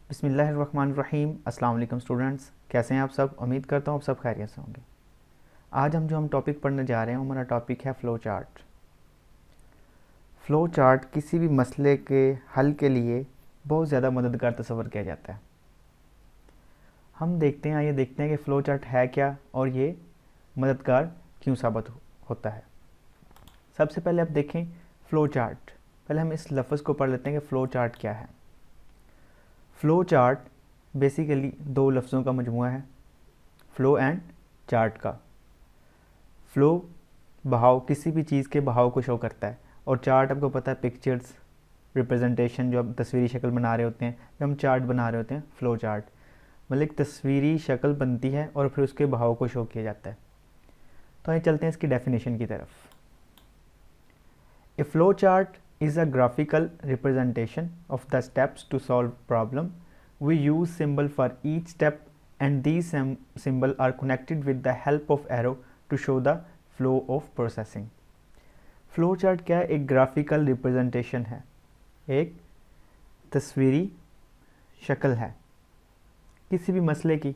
बिस्मिल्लाहिर्रहमानिर्रहीम। अस्सलाम वालेकुम स्टूडेंट्स, कैसे हैं आप सब। उम्मीद करता हूँ आप सब खैरियत से होंगे। आज हम टॉपिक पढ़ने जा रहे हैं, हमारा टॉपिक है फ़्लो चार्ट। फ़्लो चार्ट किसी भी मसले के हल के लिए बहुत ज़्यादा मददगार तस्वर किया जाता है। हम देखते हैं, आइए देखते हैं कि फ़्लो चार्ट है क्या और ये मददगार क्यों साबित होता है। सबसे पहले आप देखें फ़्लो चार्ट। पहले हम इस लफ्ज़ को पढ़ लेते हैं कि फ़्लो चार्ट क्या है। फ़्लो चार्ट बेसिकली दो लफ्ज़ों का मजमूआ है, फ़्लो एंड चार्ट का। फ़्लो बहाव, किसी भी चीज़ के बहाव को शो करता है, और चार्ट आपको पता है पिक्चर्स रिप्रेजेंटेशन, जो हम तस्वीरी शक्ल बना रहे होते हैं, जब हम चार्ट बना रहे होते हैं फ़्लो चार्ट मतलब एक तस्वीरी शक्ल बनती है और फिर उसके बहाव को शो किया जाता है। तो आइए चलते हैं इसकी डेफिनेशन की तरफ। A flow chart is a graphical representation of the steps to solve problem. We use symbol for each step and these symbol are connected with the help of arrow to show the flow of processing. Flow chart क्या है? एक graphical representation है, एक तस्वीरी शक्ल है किसी भी मसले की।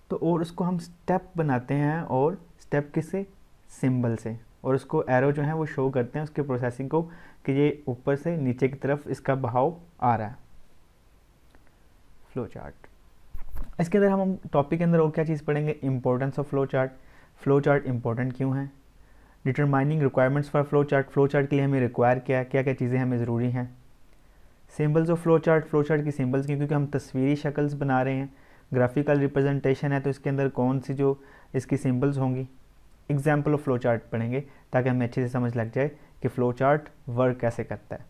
तो और उसको हम स्टेप बनाते हैं, और स्टेप किससे? सिंबल से, और उसको एरो जो है वो शो करते हैं उसके प्रोसेसिंग को कि ये ऊपर से नीचे की तरफ इसका बहाव आ रहा है। Flow chart. इसके अंदर हम टॉपिक के अंदर और क्या चीज़ पढ़ेंगे? Importance of flow chart. Flow chart important क्यों है? Determining requirements for flow chart. Flow chart के लिए हमें रिक्वायर क्या क्या चीज़ें हमें ज़रूरी हैं। Symbols of flow chart. Flow chart की सिंबल्स क्योंकि हम तस्वीरी शक्ल्स बना रहे हैं, ग्राफिकल रिप्रेजेंटेशन है, तो इसके अंदर कौन सी जो इसकी सिंबल्स होंगी। एग्जाम्पल ऑफ फ्लो चार्ट पढ़ेंगे ताकि हमें अच्छे से समझ लग जाए कि फ़्लो चार्ट वर्क कैसे करता है।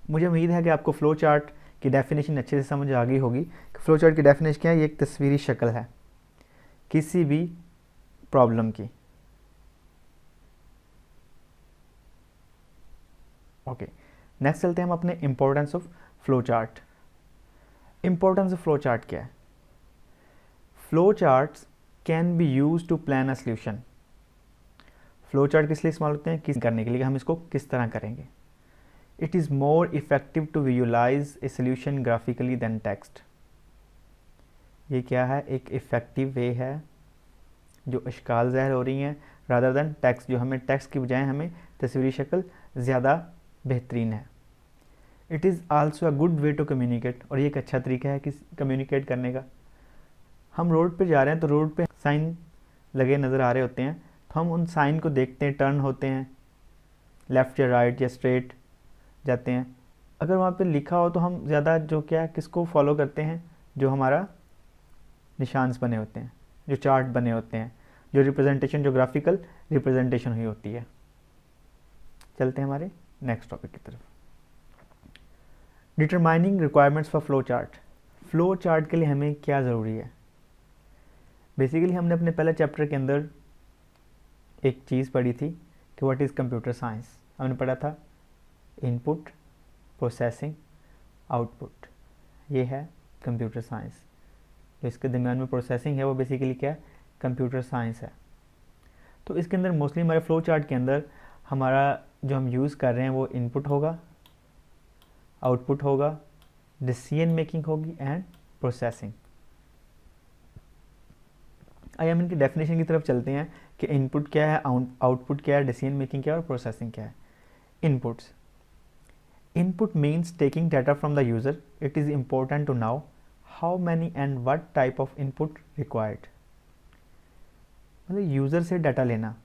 मुझे उम्मीद है कि आपको फ़्लो चार्ट की डेफिनेशन अच्छे से समझ आ गई होगी कि फ़्लो चार्ट की डेफिनेशन क्या है। ये एक तस्वीरी शक्ल है किसी भी प्रॉब्लम की। ओके, नेक्स्ट चलते हैं हम अपने importance of flow chart. Importance of flow chart क्या है? Flow charts can be use to plan a solution. Flow chart किस लिए इस्तेमाल होते हैं? किस करने के लिए, हम इसको किस तरह करेंगे। It is more effective to visualize a solution graphically than text. ये क्या है? एक इफ़ेक्टिव वे है जो अशकाल ज़ाहिर हो रही हैं रादर देन टेक्स्ट, जो हमें टेक्स्ट की बजाय हमें तस्वीरी शक्ल ज़्यादा बेहतरीन है। It is also a good way to communicate, और ये एक अच्छा तरीका है कि कम्युनिकेट करने का। हम रोड पे जा रहे हैं तो रोड पे साइन लगे नज़र आ रहे होते हैं, तो हम उन साइन को देखते हैं, टर्न होते हैं लेफ़्ट या राइट या स्ट्रेट जाते हैं। अगर वहाँ पे लिखा हो तो हम ज़्यादा जो क्या किसको फॉलो करते हैं? जो हमारा निशान्स बने होते हैं, जो चार्ट बने होते हैं, जो रिप्रेजेंटेशन, जो ग्राफिकल रिप्रेजेंटेशन हुई होती है। चलते हैं हमारे नेक्स्ट टॉपिक की तरफ। Determining requirements for flow chart. Flow chart के लिए हमें क्या ज़रूरी है? बेसिकली हमने अपने पहले चैप्टर के अंदर एक चीज़ पढ़ी थी कि व्हाट इज़ कंप्यूटर साइंस। हमने पढ़ा था इनपुट, प्रोसेसिंग, आउटपुट, ये है कंप्यूटर साइंस। जो इसके दरमियान में प्रोसेसिंग है वो बेसिकली क्या है? कंप्यूटर साइंस है। तो इसके अंदर मोस्टली हमारे फ्लो चार्ट के अंदर हमारा जो हम यूज़ कर रहे हैं वो इनपुट होगा, आउटपुट होगा, डिसीजन मेकिंग होगी एंड प्रोसेसिंग। आइए हम इनकी डेफिनेशन की तरफ चलते हैं कि इनपुट क्या है, आउटपुट क्या है, डिसीजन मेकिंग क्या है और प्रोसेसिंग क्या है। Inputs. Input means taking data from the user. It is important to know how many and what type of input required. मतलब यूज़र से डाटा लेना,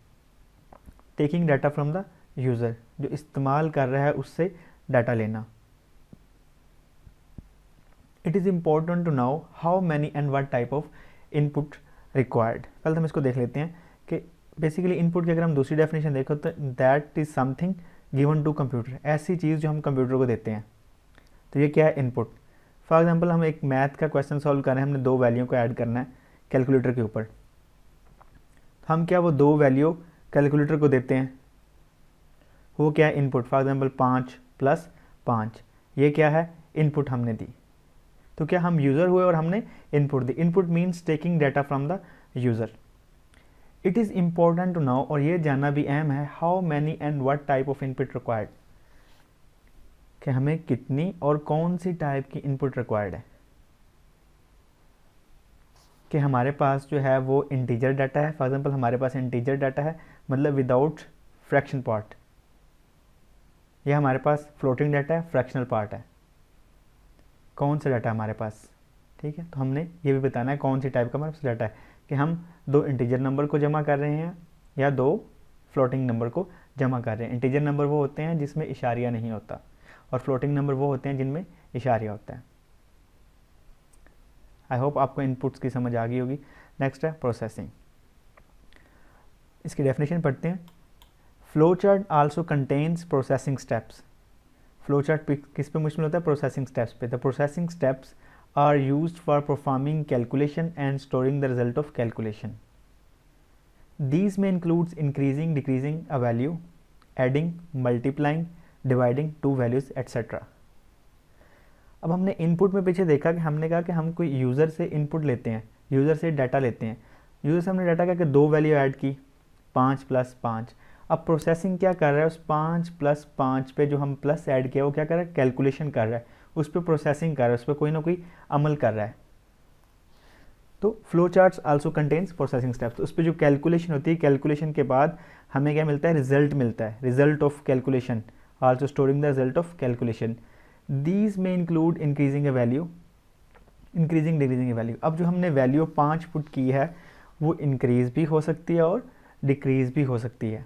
taking data from the user, जो इस्तेमाल कर रहा है उससे डाटा लेना। It is important to know how many and what type of input required. पहले हम इसको देख लेते हैं कि बेसिकली इनपुट की अगर हम दूसरी डेफिनेशन देखो तो that is something given to computer, ऐसी चीज़ जो हम कंप्यूटर को देते हैं। तो ये क्या है? इनपुट। फॉर एग्जांपल हम एक मैथ का क्वेश्चन सॉल्व कर रहे हैं, हमने दो वैल्यू को ऐड करना है कैलकुलेटर के ऊपर। हम क्या वो दो वैल्यू कैलकुलेटर को देते हैं, वो क्या है? इनपुट। फॉर एग्जांपल 5 + 5, ये क्या है? इनपुट हमने दी। तो क्या हम यूज़र हुए और हमने इनपुट दी। Input means taking data from the user. It is important to know, और ये जानना भी अहम है, how many and what type of input required, कि हमें कितनी और कौन सी टाइप की इनपुट रिक्वायर्ड है। कि हमारे पास जो है वो इंटीजर डाटा है, फॉर एग्जांपल हमारे पास इंटीजर डाटा है मतलब विदाउट फ्रैक्शन पार्ट, या हमारे पास फ्लोटिंग डाटा है, फ्रैक्शनल पार्ट है, कौन सा डाटा हमारे पास। ठीक है, तो हमने ये भी बताना है कौन सी टाइप का हमारे पास डाटा है, कि हम 2 इंटीजर नंबर को जमा कर रहे हैं या 2 फ्लोटिंग नंबर को जमा कर रहे हैं। इंटीजर नंबर वो होते हैं जिसमें इशारिया नहीं होता, और फ्लोटिंग नंबर वो होते हैं जिनमें इशारिया होता है। आई होप आपको इनपुट्स की समझ आ गई होगी। नेक्स्ट है प्रोसेसिंग। इसकी डेफिनेशन पढ़ते हैं। Flow chart also contains processing steps. Flow chart किस पे मुश्किल होता है? प्रोसेसिंग स्टेप्स पे। The processing steps are used for performing calculation and storing the result of calculation. These may includes increasing, decreasing a value, adding, multiplying, dividing two values, etc. अब हमने input में पीछे देखा कि हमने कहा कि हम कोई यूज़र से इनपुट लेते हैं, यूज़र से डाटा लेते हैं। यूज़र से हमने डाटा क्या कि 2 वैल्यू ऐड की, 5 + 5। अब प्रोसेसिंग क्या कर रहा है? उस 5 + 5 पे जो हम प्लस ऐड किया वो क्या कर रहा है? कैलकुलेशन कर रहा है, उस पर प्रोसेसिंग कर रहा है, उस पर कोई ना कोई अमल कर रहा है। तो flow charts also contains processing steps. उस पर जो कैलकुलेशन होती है, कैलकुलेशन के बाद हमें क्या मिलता है? रिजल्ट मिलता है, result of calculation, also storing the result of calculation. These में इंक्लूड इंक्रीजिंग ए वैल्यू, इंक्रीजिंग डिक्रीजिंग ए वैल्यू। अब जो हमने वैल्यू 5 पुट की है वो इंक्रीज भी हो सकती है और डिक्रीज भी हो सकती है।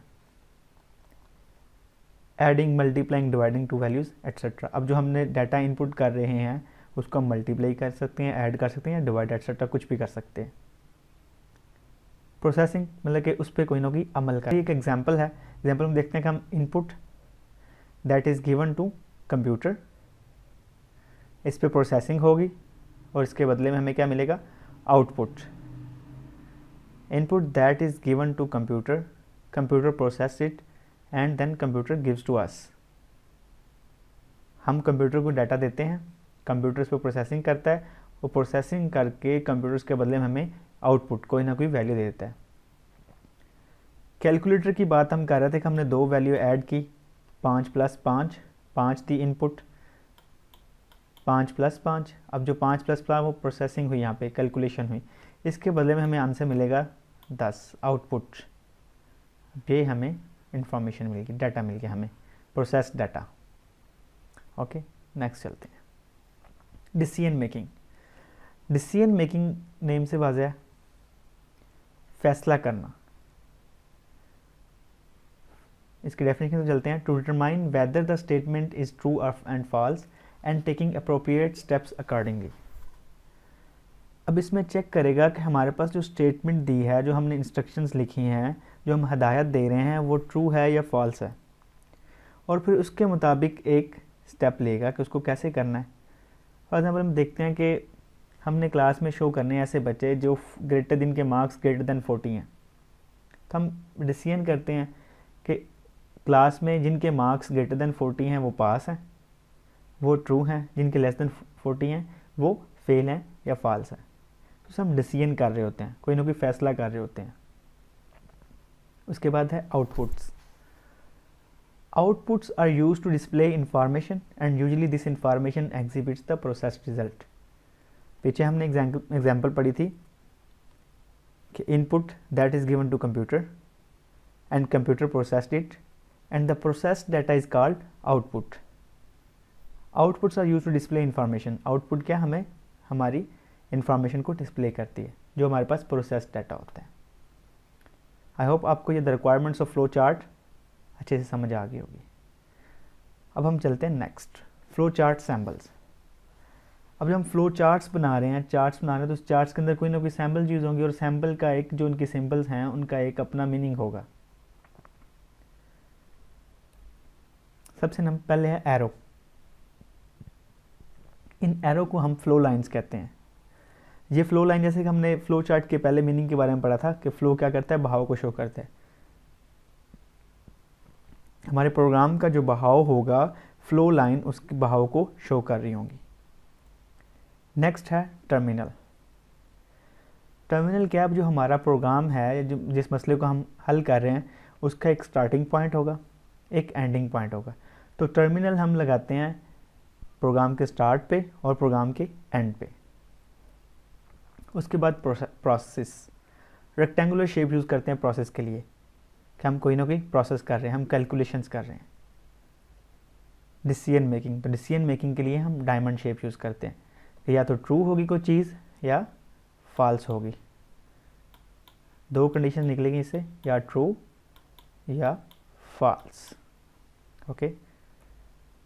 Adding, multiplying, dividing to values etcetera. अब जो हमने डाटा इनपुट कर रहे हैं उसको हम मल्टीप्लाई कर सकते हैं, ऐड कर सकते हैं, या डिवाइड एट्सेट्रा कुछ भी कर सकते हैं। प्रोसेसिंग मतलब कि उस पर कोई ना कोई अमल कर। एक एग्जांपल है, एग्जांपल में देखते हैं कि हम input that is given to computer, इस पर प्रोसेसिंग होगी और इसके बदले में हमें क्या मिलेगा? Output. Input that is given to computer, computer process it and then computer gives to us. हम कंप्यूटर को डाटा देते हैं, कंप्यूटर इस पर प्रोसेसिंग करता है, वो प्रोसेसिंग करके कंप्यूटर्स के बदले में हमें आउटपुट कोई ना कोई वैल्यू दे देता है। कैलकुलेटर की बात हम कर रहे थे कि हमने 2 वैल्यू ऐड की, 5 + 5, 5 थी इनपुट, 5 + 5। अब जो 5 + 5 वो प्रोसेसिंग हुई, यहाँ पे कैलकुलेशन हुई, इसके बदले में हमें आंसर मिलेगा 10 आउटपुट। ये हमें इंफॉर्मेशन मिल गई, डाटा मिल गया हमें, प्रोसेस डाटा। ओके, नेक्स्ट चलते हैं। Decision making. Decision making name से वाज़ह है, फैसला करना। इसकी डेफिनेशन से चलते हैं। To determine whether the statement is true and false and taking appropriate steps accordingly. अब इसमें चेक करेगा कि हमारे पास जो स्टेटमेंट दी है, जो हमने इंस्ट्रक्शंस लिखी हैं, जो हम हदायत दे रहे हैं, वो ट्रू है या फॉल्स है, और फिर उसके मुताबिक एक स्टेप लेगा कि उसको कैसे करना है। फॉर एग्जाम्पल हम देखते हैं कि हमने क्लास में शो करने हैं ऐसे बच्चे जो ग्रेटर दिन के मार्क्स ग्रेटर देन 40 हैं, तो हम डिसीजन करते हैं कि क्लास में जिनके मार्क्स ग्रेटर देन 40 हैं वो पास हैं, वो ट्रू हैं, जिनके लेस देन 40 हैं वो फेल हैं या फॉल्स हैं। तो हम डिसीजन कर रहे होते हैं, कोई ना कोई फैसला कर रहे होते हैं। उसके बाद है outputs. Outputs are used to display information and usually this information exhibits the processed result. पीछे हमने एग्जाम्पल पढ़ी थी कि input that is given to computer and computer processed it and the processed data is called output. Outputs are used to display information. Output क्या? हमें हमारी information को display करती है, जो हमारे पास processed data होता है। I hope आपको ये the requirements of flow chart अच्छे से समझ आ गई होगी। अब हम चलते हैं नेक्स्ट, फ्लो चार्ट सैम्बल्स। अब जब हम फ्लो चार्ट्स बना रहे हैं, तो उस चार्ट्स के अंदर कोई ना कोई सैम्बल यूज़ होंगे, और सैम्बल का एक जो उनके सिंबल्स हैं उनका एक अपना मीनिंग होगा। सबसे पहले है एरो। इन एरो को हम फ्लो लाइंस कहते हैं। ये फ्लो लाइन, जैसे कि हमने फ्लो चार्ट के पहले मीनिंग के बारे में पढ़ा था कि फ्लो क्या करता है? बहाव को शो करता है। हमारे प्रोग्राम का जो बहाव होगा, फ्लो लाइन उसके बहाव को शो कर रही होंगी। नेक्स्ट है टर्मिनल। टर्मिनल क्या है? जो हमारा प्रोग्राम है, जो जिस मसले को हम हल कर रहे हैं, उसका एक स्टार्टिंग पॉइंट होगा, एक एंडिंग पॉइंट होगा। तो टर्मिनल हम लगाते हैं प्रोग्राम के स्टार्ट पे और प्रोग्राम के एंड पे। उसके बाद प्रोसेस, रेक्टेंगुलर शेप यूज़ करते हैं प्रोसेस के लिए कि हम कोई ना कोई प्रोसेस कर रहे हैं, हम कैलकुलेशंस कर रहे हैं। डिसीजन मेकिंग, तो डिसीजन मेकिंग के लिए हम डायमंड शेप यूज़ करते हैं कि या तो ट्रू होगी कोई चीज़ या फॉल्स होगी। दो कंडीशन निकलेगी इससे, या ट्रू या फॉल्स। ओके,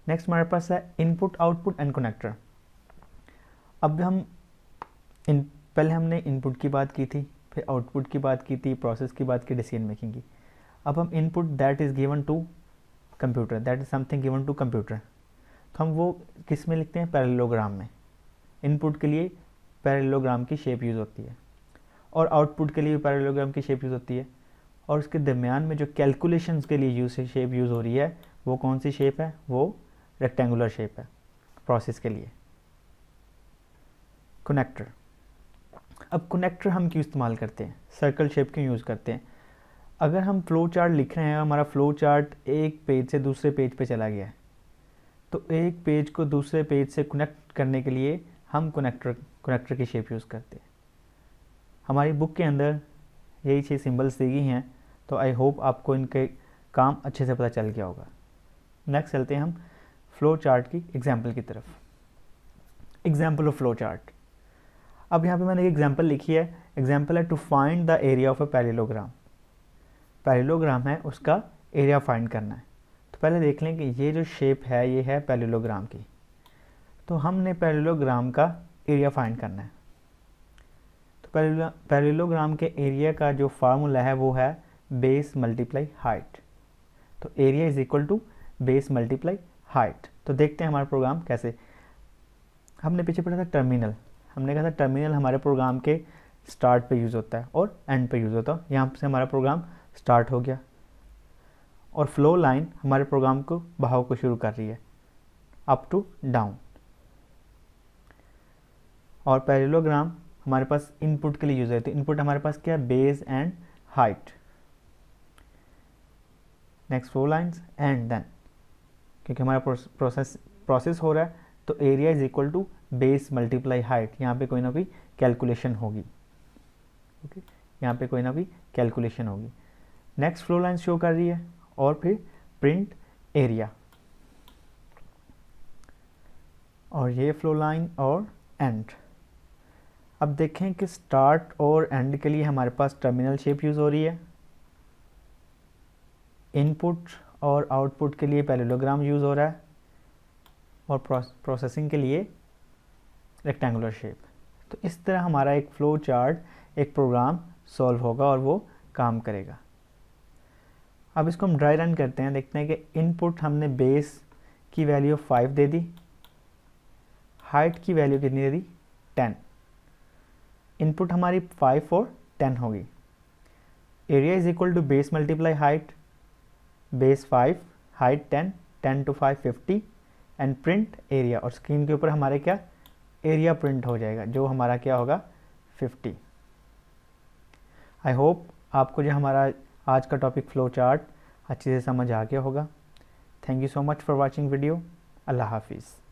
नेक्स्ट हमारे पास है इनपुट आउटपुट एंड कनेक्टर। अब हम पहले हमने इनपुट की बात की थी, फिर आउटपुट की बात की थी, प्रोसेस की बात की, डिसीजन मेकिंग की। अब हम input that is given to computer, that is something given to computer, तो हम वो किस में लिखते हैं, पैरेललोग्राम में। इनपुट के लिए पैरेललोग्राम की शेप यूज़ होती है और आउटपुट के लिए पैरेललोग्राम की शेप यूज़ होती है, और उसके दरमियान में जो कैलकुलेशंस के लिए शेप यूज़ हो रही है वो कौन सी शेप है, वो रेक्टेंगुलर शेप है प्रोसेस के लिए। कनेक्टर, अब कनेक्टर हम क्यों इस्तेमाल करते हैं, सर्कल शेप क्यों यूज़ करते हैं। अगर हम फ्लो चार्ट लिख रहे हैं, हमारा फ्लो चार्ट एक पेज से दूसरे पेज पे चला गया है, तो एक पेज को दूसरे पेज से कनेक्ट करने के लिए हम कनेक्टर की शेप यूज़ करते हैं। हमारी बुक के अंदर यही 6 सिंबल्स दी गई हैं, तो आई होप आपको इनके काम अच्छे से पता चल गया होगा। नेक्स्ट चलते हैं हम फ्लो चार्ट की एग्जाम्पल की तरफ। एग्जाम्पल ऑफ फ्लो चार्ट, अब यहाँ पे मैंने एक एग्जाम्पल लिखी है। एग्जाम्पल है to find the area of a parallelogram. Parallelogram है, उसका एरिया फाइंड करना है। तो पहले देख लें कि ये जो शेप है ये है पैरेललोग्राम की, तो हमने पैरेललोग्राम का एरिया फाइंड करना है। तो पैरेललोग्राम के एरिया का जो फार्मूला है वो है बेस मल्टीप्लाई हाइट। तो area is equal to base multiply height. तो देखते हैं हमारा प्रोग्राम कैसे। हमने पीछे पढ़ा था टर्मिनल, हमने कहा था टर्मिनल हमारे प्रोग्राम के स्टार्ट पे यूज़ होता है और एंड पे यूज़ होता है। यहाँ से हमारा प्रोग्राम स्टार्ट हो गया और फ्लो लाइन हमारे प्रोग्राम को बहाव को शुरू कर रही है अप टू डाउन। और पैरेललोग्राम हमारे पास इनपुट के लिए यूज़ है, तो इनपुट हमारे पास क्या है, base and height. Next flow lines and then, क्योंकि हमारा प्रोसेस हो रहा है तो area is equal to base multiply height. यहाँ पे कोई ना कोई कैलकुलेशन होगी। ओके, यहाँ पे कोई ना कोई कैलकुलेशन होगी। नेक्स्ट फ्लो लाइन शो कर रही है और फिर प्रिंट एरिया, और ये फ्लो लाइन और एंड। अब देखें कि स्टार्ट और एंड के लिए हमारे पास टर्मिनल शेप यूज़ हो रही है, इनपुट और आउटपुट के लिए पैरेललोग्राम यूज़ हो रहा है, और प्रोसेसिंग के लिए रेक्टेंगुलर शेप। तो इस तरह हमारा एक फ्लो चार्ट, एक प्रोग्राम सॉल्व होगा और वो काम करेगा। अब इसको हम ड्राई रन करते हैं, देखते हैं कि इनपुट हमने बेस की वैल्यू 5 दे दी, हाइट की वैल्यू कितनी दे दी, 10। इनपुट हमारी 5 और 10 होगी। Area is equal to base multiply height, base 5 height 10, 10 to 5 50, and print area, और स्क्रीन के ऊपर हमारे क्या एरिया प्रिंट हो जाएगा जो हमारा क्या होगा 50। आई होप आपको जो हमारा आज का टॉपिक फ्लो चार्ट अच्छे से समझ आ गया होगा। Thank you so much for watching video. अल्लाह हाफिज़।